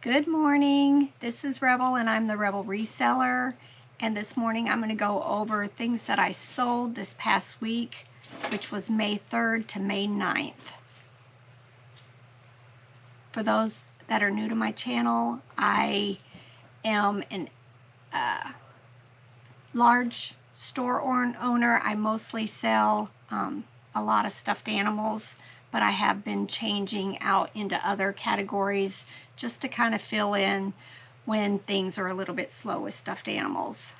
Good morning, this is Rebel and I'm the Rebel Reseller, and this morning I'm going to go over things that I sold this past week, which was May 3rd to May 9th. For those that are new to my channel, I am a large store owner. I mostly sell a lot of stuffed animals, but I have been changing out into other categories just to kind of fill in when things are a little bit slow with stuffed animals.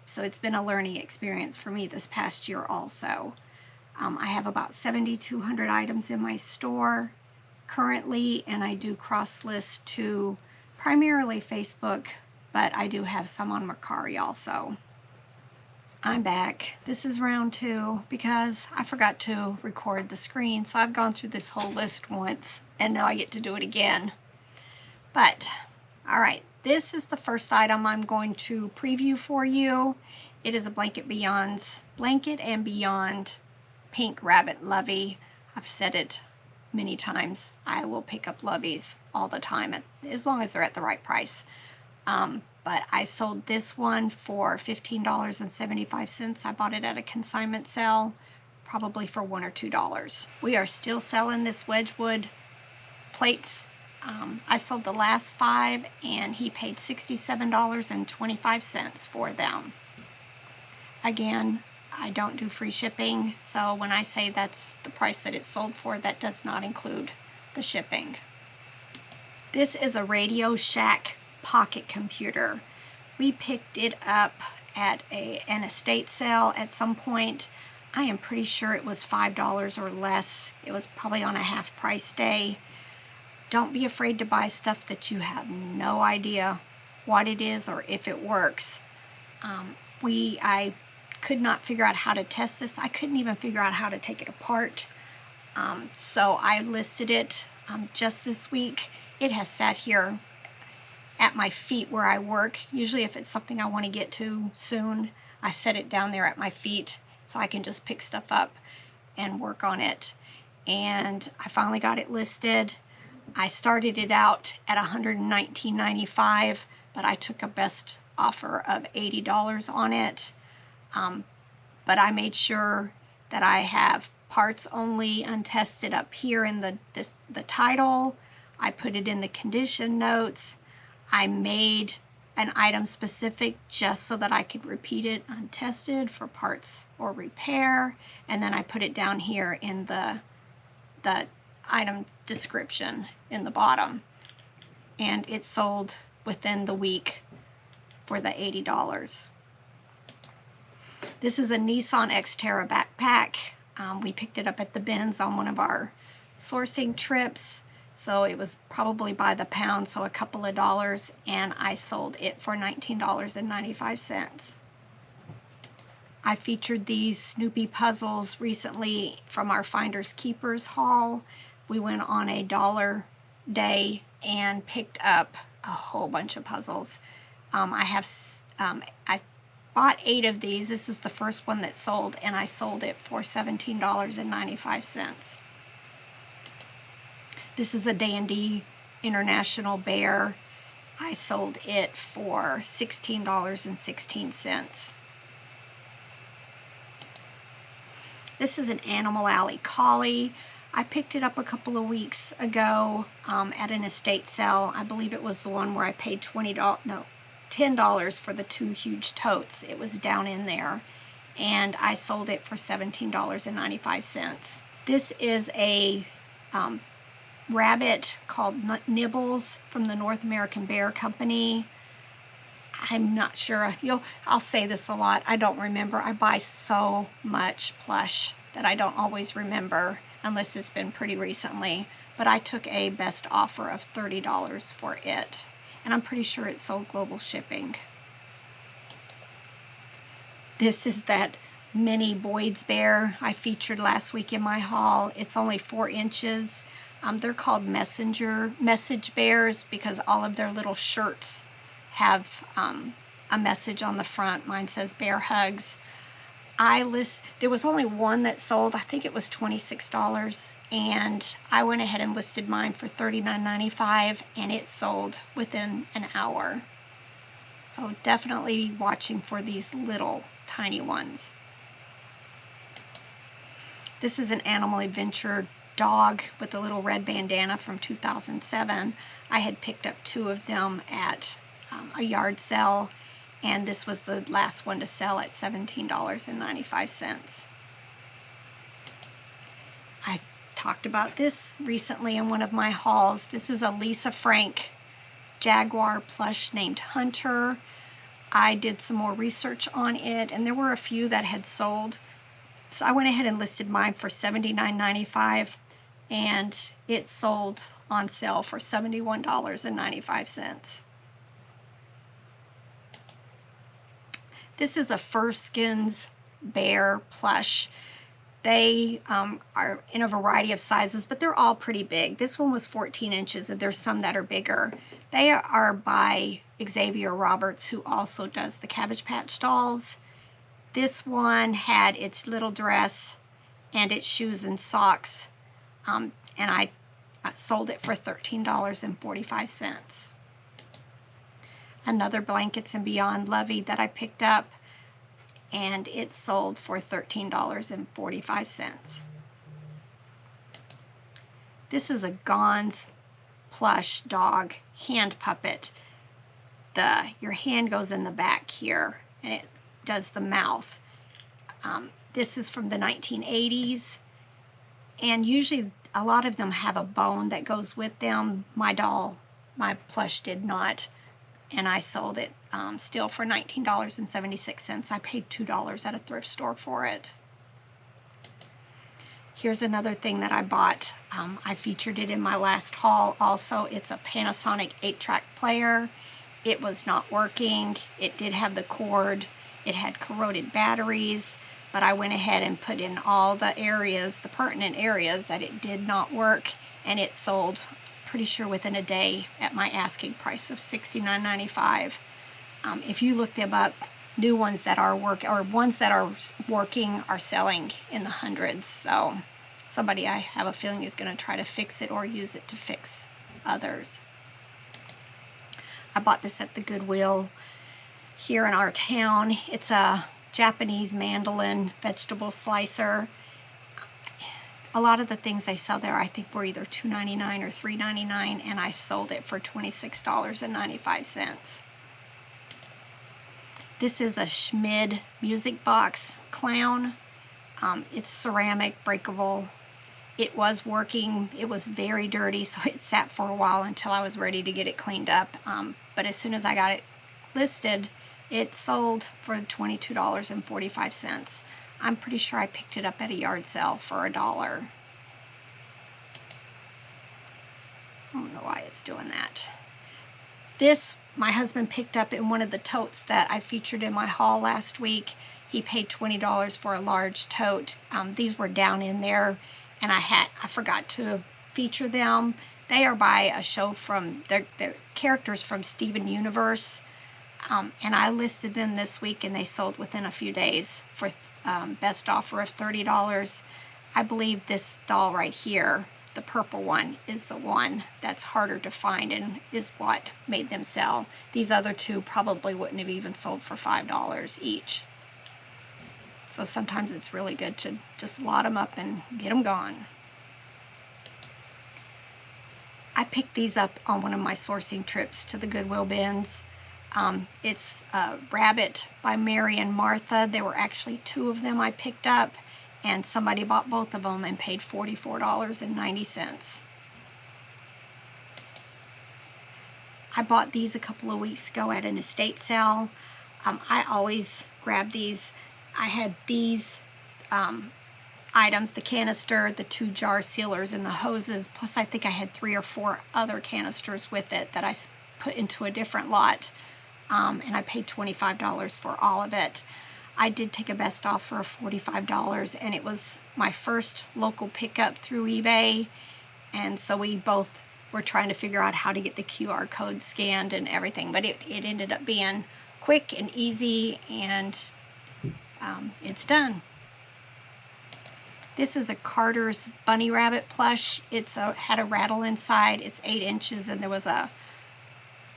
So it's been a learning experience for me this past year also. I have about 7,200 items in my store currently, and I do cross-list to primarily Facebook, but I do have some on Mercari also. I'm back. This is round 2 because I forgot to record the screen, so I've gone through this whole list once and now I get to do it again. But alright, this is the first item I'm going to preview for you. It is a Blanket and Beyond pink rabbit lovey. I've said it many times. I will pick up loveys all the time as long as they're at the right price. But I sold this one for $15.75. I bought it at a consignment sale, probably for $1 or $2. We are still selling this Wedgwood plates. I sold the last 5 and he paid $67.25 for them. Again, I don't do free shipping, so when I say that's the price that it's sold for, that does not include the shipping. This is a Radio Shack pocket computer. We picked it up at an estate sale at some point. I am pretty sure it was $5 or less. It was probably on a half price day. Don't be afraid to buy stuff that you have no idea what it is or if it works. I could not figure out how to test this. I couldn't even figure out how to take it apart. So I listed it just this week. It has sat here at my feet where I work. Usually if it's something I want to get to soon, I set it down there at my feet so I can just pick stuff up and work on it. And I finally got it listed. I started it out at $119.95, but I took a best offer of $80 on it. But I made sure that I have parts only untested up here in the title. I put it in the condition notes. I made an item specific just so that I could repeat it untested for parts or repair, and then I put it down here in the item description in the bottom, and it sold within the week for the $80. This is a Nissan Xterra backpack. We picked it up at the bins on one of our sourcing trips. So it was probably by the pound, so a couple of dollars, and I sold it for $19.95. I featured these Snoopy Puzzles recently from our Finders Keepers haul. We went on a dollar day and picked up a whole bunch of puzzles. I bought 8 of these. This is the first one that sold, and I sold it for $17.95. This is a Dandy International Bear. I sold it for $16.16. This is an Animal Alley Collie. I picked it up a couple of weeks ago at an estate sale. I believe it was the one where I paid $10 for the 2 huge totes. It was down in there, and I sold it for $17.95. This is a rabbit called Nibbles from the North American Bear Company. I'm not sure. I'll say this a lot. I don't remember. I buy so much Plush that I don't always remember unless it's been pretty recently. But I took a best offer of $30 for it, and I'm pretty sure it sold global shipping. This is that mini Boyd's bear I featured last week in my haul. It's only 4 inches. They're called message bears because all of their little shirts have a message on the front. Mine says bear hugs. There was only one that sold. I think it was $26, and I went ahead and listed mine for $39.95, and it sold within an hour. So definitely watching for these little tiny ones. This is an Animal Adventure dog with a little red bandana from 2007. I had picked up 2 of them at a yard sale, and this was the last one to sell at $17.95. I talked about this recently in one of my hauls. This is a Lisa Frank Jaguar plush named Hunter. I did some more research on it, and there were a few that had sold. So I went ahead and listed mine for $79.95, and it sold on sale for $71.95. This is a Fur Skins bear plush. They are in a variety of sizes, but they're all pretty big. This one was 14 inches, and there's some that are bigger. They are by Xavier Roberts, who also does the Cabbage Patch dolls. This one had its little dress and its shoes and socks, and I sold it for $13.45. Another Blankets and Beyond Lovey that I picked up, and it sold for $13.45. This is a Gons plush dog hand puppet. Your hand goes in the back here, and it does the mouth. This is from the 1980s, and usually a lot of them have a bone that goes with them. My plush did not, and I sold it still for $19.76. I paid $2 at a thrift store for it. Here's another thing that I bought. I featured it in my last haul also. It's a Panasonic 8-track player. It was not working. It did have the cord. It had corroded batteries, but I went ahead and put in all the areas, the pertinent areas that it did not work, and it sold pretty sure within a day at my asking price of $69.95. If you look them up, new ones that are ones that are working are selling in the hundreds. So somebody, I have a feeling, is going to try to fix it or use it to fix others. I bought this at the Goodwill here in our town. It's a Japanese mandolin vegetable slicer. A lot of the things they sell there, I think, were either $2.99 or $3.99, and I sold it for $26.95. This is a Schmid music box clown. It's ceramic, breakable. It was working. It was very dirty, so it sat for a while until I was ready to get it cleaned up. But as soon as I got it listed, it sold for $22.45. I'm pretty sure I picked it up at a yard sale for $1. I don't know why it's doing that. This, my husband picked up in one of the totes that I featured in my haul last week. He paid $20 for a large tote. These were down in there, and I forgot to feature them. They are by a show from, they're characters from Steven Universe. And I listed them this week, and they sold within a few days for best offer of $30. I believe this doll right here, the purple one, is the one that's harder to find and is what made them sell. These other two probably wouldn't have even sold for $5 each. So sometimes it's really good to just lot them up and get them gone. I picked these up on one of my sourcing trips to the Goodwill bins. It's Rabbit by Mary and Martha. There were actually 2 of them I picked up, and somebody bought both of them and paid $44.90. I bought these a couple of weeks ago at an estate sale. I always grab these. I had these items, the canister, the 2 jar sealers, and the hoses, plus I think I had 3 or 4 other canisters with it that I put into a different lot. And I paid $25 for all of it. I did take a best offer of $45, and it was my first local pickup through eBay, and so we both were trying to figure out how to get the QR code scanned and everything, but it ended up being quick and easy, and it's done. This is a Carter's Bunny Rabbit plush. It's had a rattle inside. It's 8 inches, and there was a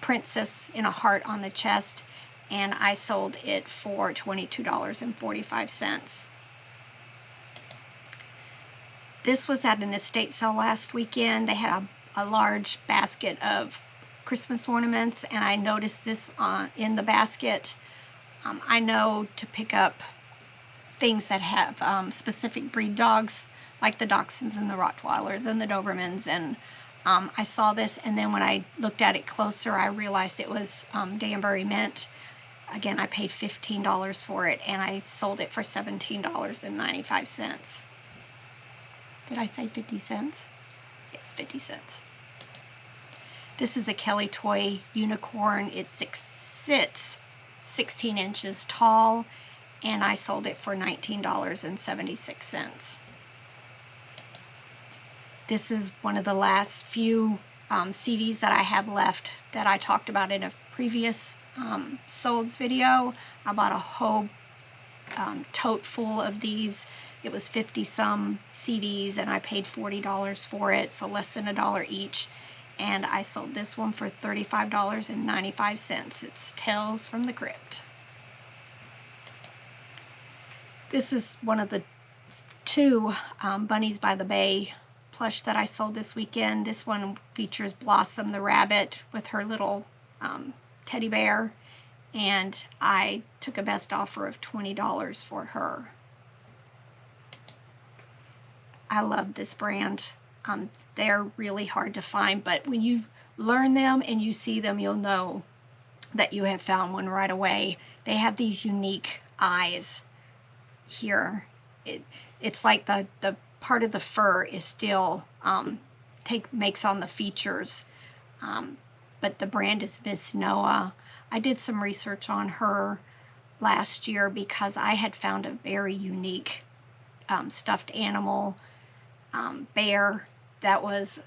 princess in a heart on the chest, and I sold it for $22.45. This was at an estate sale last weekend. They had a large basket of Christmas ornaments, and I noticed this in the basket. I know to pick up things that have specific breed dogs, like the Dachshunds and the Rottweilers and the Dobermans, and I saw this, and then when I looked at it closer, I realized it was Danbury mint. Again, I paid $15 for it, and I sold it for $17.95. Did I say 50 cents? Yes, 50 cents. This is a Kelly Toy unicorn. It sits 16 inches tall, and I sold it for $19.76. This is one of the last few CDs that I have left that I talked about in a previous solds video. I bought a whole tote full of these. It was 50-some CDs, and I paid $40 for it, so less than $1 each. And I sold this one for $35.95. It's Tales from the Crypt. This is one of the 2 Bunnies by the Bay plush that I sold this weekend. This one features Blossom the rabbit with her little teddy bear, and I took a best offer of $20 for her. I love this brand. They're really hard to find, but when you learn them and you see them, you'll know that you have found one right away. They have these unique eyes here. It's like the part of the fur is still makes on the features, but the brand is Miss Noah. I did some research on her last year because I had found a very unique stuffed animal bear that was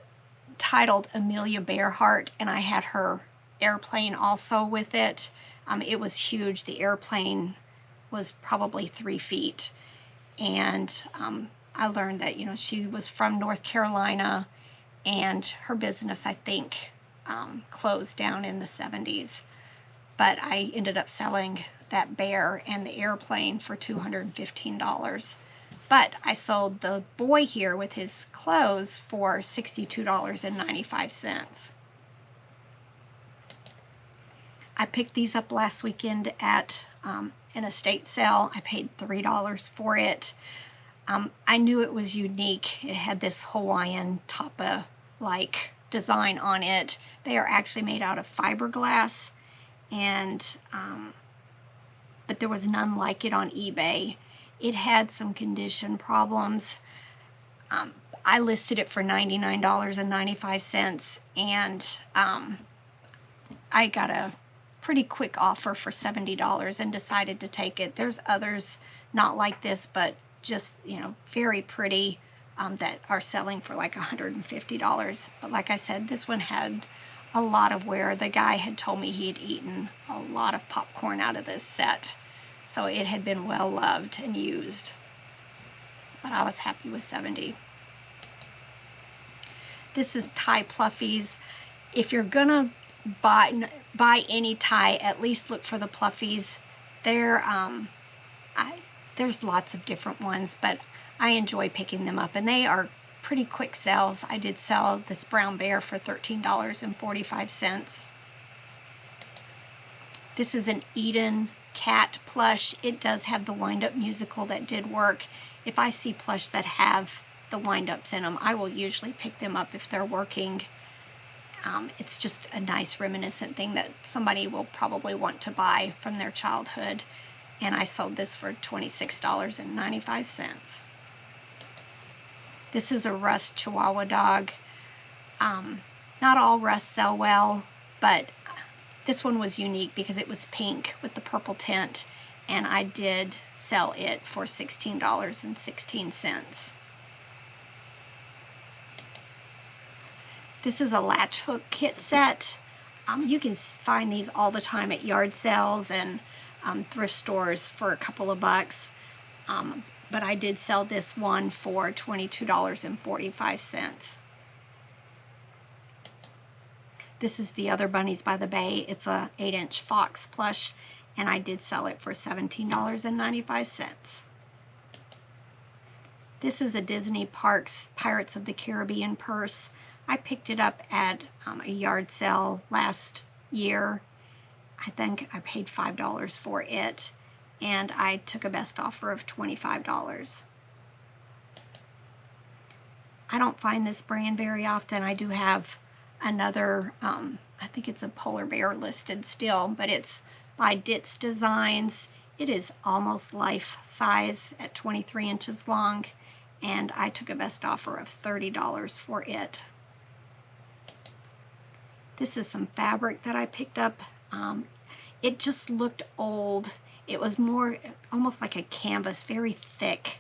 titled Amelia Bearheart, and I had her airplane also with it. It was huge. The airplane was probably 3 feet, and I learned that, you know, she was from North Carolina, and her business, I think, closed down in the 70s. But I ended up selling that bear and the airplane for $215. But I sold the boy here with his clothes for $62.95. I picked these up last weekend at an estate sale. I paid $3 for it. I knew it was unique. It had this Hawaiian tapa-like design on it. They are actually made out of fiberglass, and but there was none like it on eBay. It had some condition problems. I listed it for $99.95, and I got a pretty quick offer for $70 and decided to take it. There's others not like this, but just, you know, very pretty, that are selling for like $150. But like I said, this one had a lot of wear. The guy had told me he had eaten a lot of popcorn out of this set, so it had been well loved and used. But I was happy with $70. This is tie pluffies. If you're gonna buy any tie, at least look for the pluffies. There's lots of different ones, but I enjoy picking them up, and they are pretty quick sales. I did sell this brown bear for $13.45. This is an Eden cat plush. It does have the wind-up musical that did work. If I see plush that have the wind-ups in them, I will usually pick them up if they're working. It's just a nice reminiscent thing that somebody will probably want to buy from their childhood. And I sold this for $26.95. This is a rust Chihuahua dog. Not all rusts sell well, but this one was unique because it was pink with the purple tint, and I did sell it for $16.16. This is a latch hook kit set. You can find these all the time at yard sales and thrift stores for a couple of bucks. but I did sell this one for $22.45. This is the other Bunnies by the Bay. It's a 8-inch Fox plush, and I did sell it for $17.95. This is a Disney Parks Pirates of the Caribbean purse. I picked it up at a yard sale last year. I think I paid $5 for it, and I took a best offer of $25. I don't find this brand very often. I do have another, I think it's a polar bear listed still, but it's by Ditz Designs. It is almost life size at 23 inches long, and I took a best offer of $30 for it. This is some fabric that I picked up. It just looked old. It was more almost like a canvas, very thick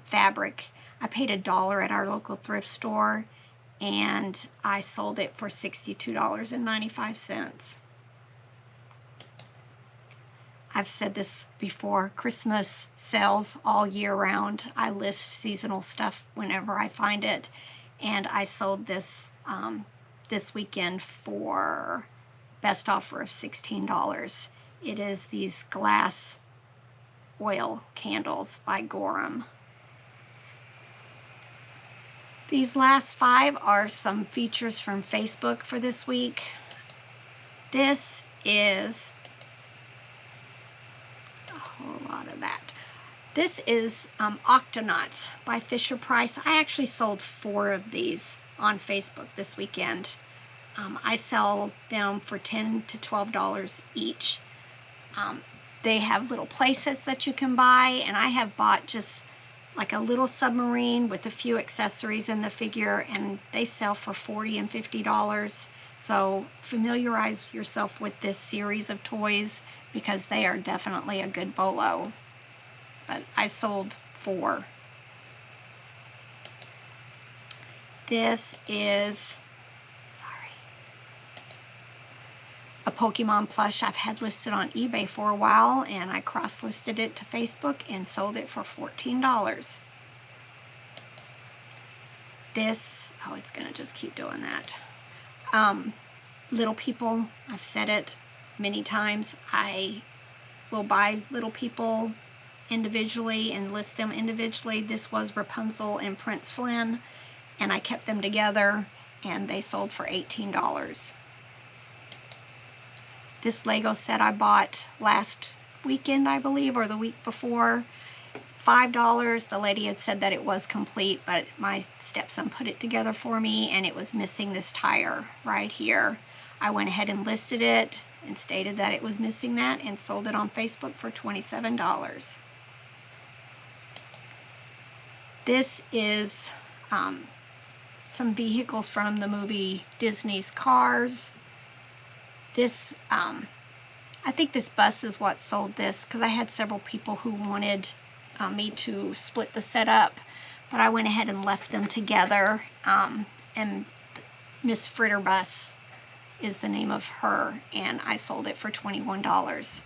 fabric. I paid $1 at our local thrift store, and I sold it for $62.95. I've said this before, Christmas sells all year round. I list seasonal stuff whenever I find it, and I sold this this weekend for best offer of $16. It is these glass oil candles by Gorham. These last 5 are some features from Facebook for this week. This is a whole lot of that. This is Octonauts by Fisher Price. I actually sold 4 of these on Facebook this weekend. I sell them for $10 to $12 each. They have little play sets that you can buy, and I have bought just like a little submarine with a few accessories in the figure, and they sell for $40 and $50. So familiarize yourself with this series of toys because they are definitely a good bolo. But I sold 4. This is, a Pokemon plush I've had listed on eBay for a while, and I cross-listed it to Facebook and sold it for $14. This, oh, it's gonna just keep doing that. Little People, I've said it many times. I will buy Little People individually and list them individually. This was Rapunzel and Prince Flynn, and I kept them together, and they sold for $18. This Lego set I bought last weekend, I believe, or the week before, $5. The lady had said that it was complete, but my stepson put it together for me, and it was missing this tire right here. I went ahead and listed it and stated that it was missing that, and sold it on Facebook for $27. This is some vehicles from the movie Disney's Cars. This, I think this bus is what sold this, because I had several people who wanted me to split the set up, but I went ahead and left them together, and Miss Fritterbus is the name of her, and I sold it for $21.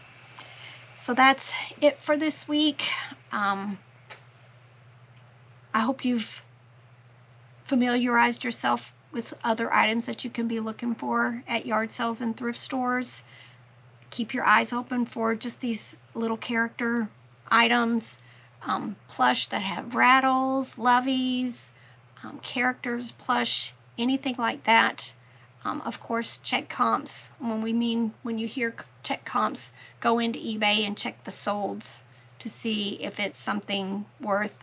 So that's it for this week. I hope you've familiarized yourself with other items that you can be looking for at yard sales and thrift stores. Keep your eyes open for just these little character items, plush that have rattles, loveys, characters, plush, anything like that. Of course, check comps. When you hear check comps, go into eBay and check the solds to see if it's something worth.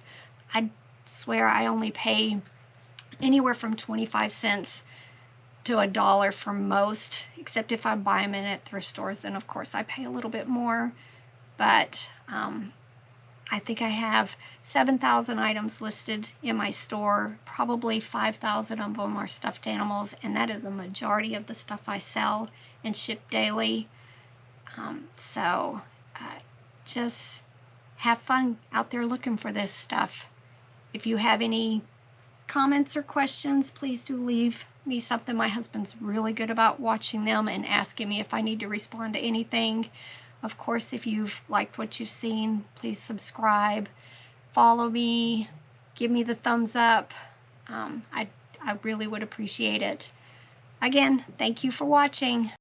I swear I only pay anywhere from 25 cents to $1 for most, except if I buy them in at thrift stores, then of course I pay a little bit more. But I think I have 7,000 items listed in my store. Probably 5,000 of them are stuffed animals, and that is a majority of the stuff I sell and ship daily. Just have fun out there looking for this stuff. If you have any comments or questions, please do leave me something. My husband's really good about watching them and asking me if I need to respond to anything. Of course, if you've liked what you've seen, please subscribe, follow me, give me the thumbs up. I really would appreciate it. Again, thank you for watching.